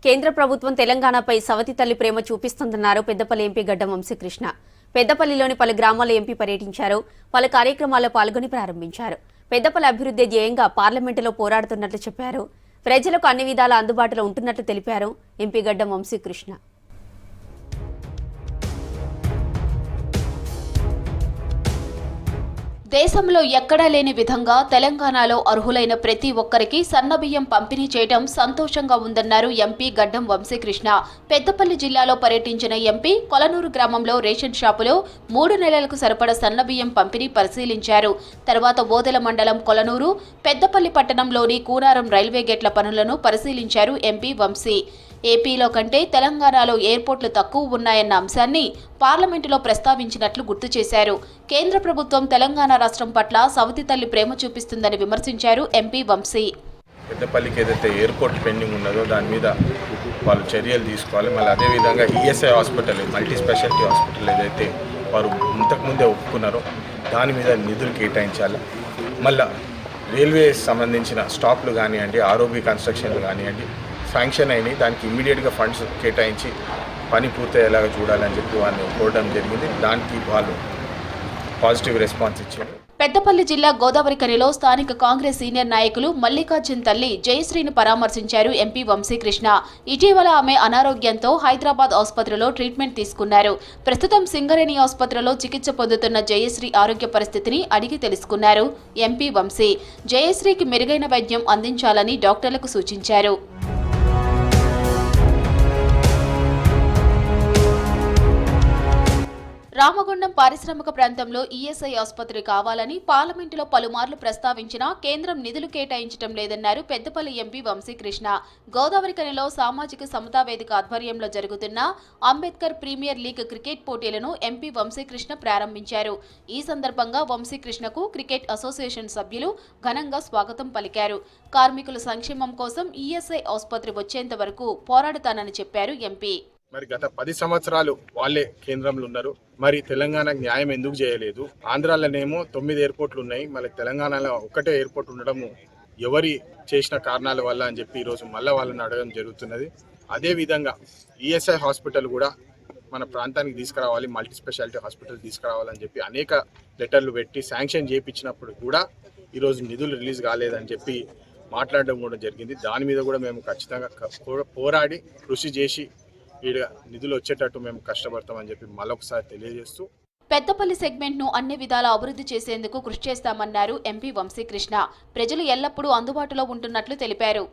కేంద్ర ప్రభుత్వం తెలంగాణపై సవతి తల్లి ప్రేమ చూపిస్తుందన్నారు పెద్దపల్లి ఎంపీ గడ్డం వంశీకృష్ణ. పెద్దపల్లిలోని పలు గ్రామాల్లో ఎంపీ పర్యటించారు. పలు కార్యక్రమాల్లో పాల్గొని ప్రారంభించారు. పెద్దపల్లి అభివృద్ధి ధ్యేయంగా పార్లమెంటులో పోరాడుతున్నట్లు చెప్పారు. ప్రజలకు అన్ని విధాల అందుబాటులో ఉంటున్నట్లు తెలిపారు ఎంపీ గడ్డం వంశీకృష్ణ. దేశంలో ఎక్కడా లేని విధంగా తెలంగాణలో అర్హులైన ప్రతి ఒక్కరికి సన్నబియ్యం పంపిణీ చేయడం సంతోషంగా ఉందన్నారు ఎంపీ గడ్డం వంశీకృష్ణ. పెద్దపల్లి జిల్లాలో పర్యటించిన ఎంపీ కొలనూరు గ్రామంలో రేషన్ షాపులో 3 నెలలకు సరిపడా సన్నబియ్యం పంపిణీ పరిశీలించారు. తర్వాత ఓదెల మండలం కొలనూరు, పెద్దపల్లి పట్టణంలోని కూనారం రైల్వే గేట్ల పనులను పరిశీలించారు ఎంపీ వంశీ. ఏపీలో కంటే తెలంగాణలో ఎయిర్పోర్ట్లు తక్కువ ఉన్నాయన్న అంశాన్ని పార్లమెంటులో ప్రస్తావించినట్లు గుర్తు చేశారు. కేంద్ర ప్రభుత్వం తెలంగాణ రాష్ట్రం పట్ల సవతి తల్లి ప్రేమ చూపిస్తుందని విమర్శించారు ఎంపీ వంశీ. పెద్దపల్లికి ఏదైతే ఎయిర్పోర్ట్ పెండింగ్ ఉన్నదో దాని మీద వాళ్ళు చర్యలు తీసుకోవాలి. మళ్ళీ అదేవిధంగా ESI hospital, multi speciality hospital ఏదైతే వారు ఇంతకుముందే ఒప్పుకున్నారో దాని మీద నిధులు కేటాయించాలి. మళ్ళీ రైల్వే సంబంధించిన స్టాప్లు కానివ్వండి, ఆర్ఓబీ కన్స్ట్రక్షన్లు కానివ్వండి శాంక్షన్ అయినాయి. దానికి ఇమ్మీడియట్గా ఫండ్స్ కేటాయించి పని పూర్తయ్యేలాగా చూడాలని చెప్పి వాళ్ళని కోరడం జరిగింది. దానికి వాళ్ళు పాజిటివ్ రెస్పాన్స్ ఇచ్చారు. పెద్దపల్లి జిల్లా గోదావరిఖనిలో స్థానిక కాంగ్రెస్ సీనియర్ నాయకులు మల్లికార్జున్ తల్లి జయశ్రీని పరామర్శించారు ఎంపీ వంశీకృష్ణ. ఇటీవల ఆమె అనారోగ్యంతో హైదరాబాద్ ఆసుపత్రిలో ట్రీట్మెంట్ తీసుకున్నారు. ప్రస్తుతం సింగరేణి ఆసుపత్రిలో చికిత్స పొందుతున్న జయశ్రీ ఆరోగ్య పరిస్థితిని అడిగి తెలుసుకున్నారు ఎంపీ వంశీ. జయశ్రీకి మెరుగైన వైద్యం అందించాలని డాక్టర్లకు సూచించారు. రామగుండం పారిశ్రామిక ప్రాంతంలో ఈఎస్ఐ ఆసుపత్రి కావాలని పార్లమెంటులో పలుమార్లు ప్రస్తావించినా కేంద్రం నిధులు కేటాయించడం లేదన్నారు పెద్దపల్లి ఎంపీ వంశీకృష్ణ. గోదావరిఖనిలో సామాజిక సమతా వేదిక ఆధ్వర్యంలో జరుగుతున్న అంబేద్కర్ ప్రీమియర్ లీగ్ క్రికెట్ పోటీలను ఎంపీ వంశీకృష్ణ ప్రారంభించారు. ఈ సందర్భంగా వంశీకృష్ణకు క్రికెట్ అసోసియేషన్ సభ్యులు ఘనంగా స్వాగతం పలికారు. కార్మికుల సంక్షేమం కోసం ఈఎస్ఐ ఆసుపత్రి వచ్చేంత వరకు పోరాడుతానని చెప్పారు ఎంపీ. మరి గత 10 సంవత్సరాలు వాళ్ళే కేంద్రంలో ఉన్నారు. మరి తెలంగాణకు న్యాయం ఎందుకు చేయలేదు? ఆంధ్రాలోనేమో 9 ఎయిర్పోర్ట్లు ఉన్నాయి, మళ్ళీ తెలంగాణలో ఒక్కటే ఎయిర్పోర్ట్ ఉండడము ఎవరి చేసిన కారణాల వల్ల అని చెప్పి ఈరోజు మళ్ళీ వాళ్ళని అడగడం జరుగుతున్నది. అదేవిధంగా ఈఎస్ఐ హాస్పిటల్ కూడా మన ప్రాంతానికి తీసుకురావాలి, మల్టీ స్పెషాలిటీ హాస్పిటల్ తీసుకురావాలని చెప్పి అనేక లెటర్లు పెట్టి శాంక్షన్ చేయించినప్పుడు కూడా ఈరోజు నిధులు రిలీజ్ కాలేదని చెప్పి మాట్లాడడం కూడా జరిగింది. దాని మీద కూడా మేము ఖచ్చితంగా పోరాడి కృషి చేసి నిధులు వచ్చేటట్టు మేము కష్టపడతామని చెప్పి మరొకసారి తెలియజేస్తూ పెద్దపల్లి సెగ్మెంట్ ను అన్ని విధాలా అభివృద్ధి చేసేందుకు కృషి చేస్తామన్నారు ఎంపీ వంశీకృష్ణ. ప్రజలు ఎల్లప్పుడూ అందుబాటులో ఉంటున్నట్లు తెలిపారు.